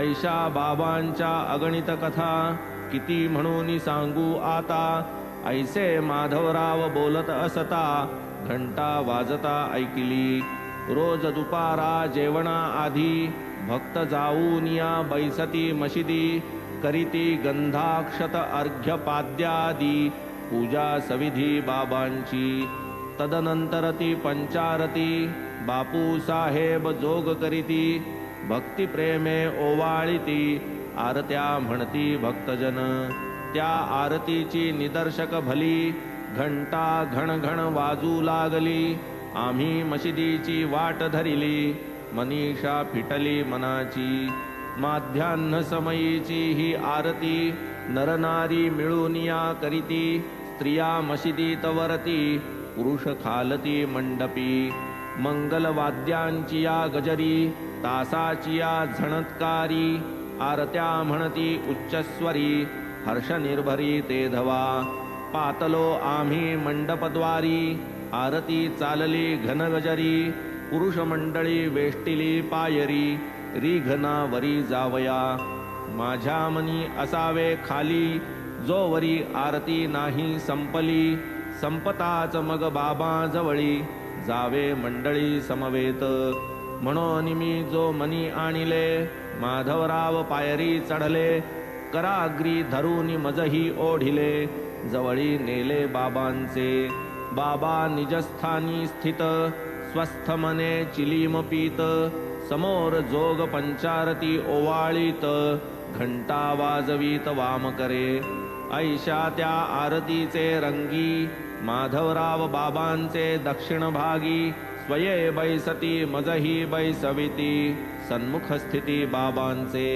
ऐशा बाबांच्या अगणित कथा किती म्हणून सांगू आता। ऐसे माधवराव बोलत असता घंटा वाजता ऐकली। रोज दुपारा जेवणा आधी भक्त जाऊन या बैसती मशिदी। करीती गंधाक्षत अर्घ्यपाद्यादी पूजा सविधी बाबांची। तदनंतर ती पंचारती बापू साहेब जोग करीती। भक्ती प्रेमे ओवाळीती आरत्या म्हणती भक्तजन। त्या आरतीची निदर्शक भली घंटा घण वाजू लागली। आम्ही मशिदीची वाट धरिली मनीषा फिटली मनाची। माध्यान्ह समयीची ही आरती नरनारी मिळून या करीती। स्त्रिया मशिदीत वरती पुरुष खालती मंडपी। मंगलवाद्यांची या गजरी तासाची या झणत्कारी। आरत्या म्हणती उच्चस्वरी हर्ष निर्भरी ते धवा। पातलो आम्ही मंडपद्वारी आरती चालली घनगजरी। पुरुष मंडळी वेष्टिली पायरी रिघनावरी जावया। माझ्या मनी असावे खाली जोवरी आरती नाही संपली। संपताच मग बाबा जवळी जावे मंडळी समवेत। म्हणून मी जो मनी आणिले माधवराव पायरी चढले। कराग्री धरून मजही ओढिले जवळी नेले बाबांचे। बाबा निजस्थानी स्थित स्वस्थ मने चिलीम पीत। समोर जोग पंचारती ओवाळीत घंटा वाजवीत वाम करे। ऐशा त्या आरतीचे रंगी माधवराव बाबांचे दक्षिण भागी। स्वये बैसती मजही बैसविती सन्मुख स्थिती बाबांचे।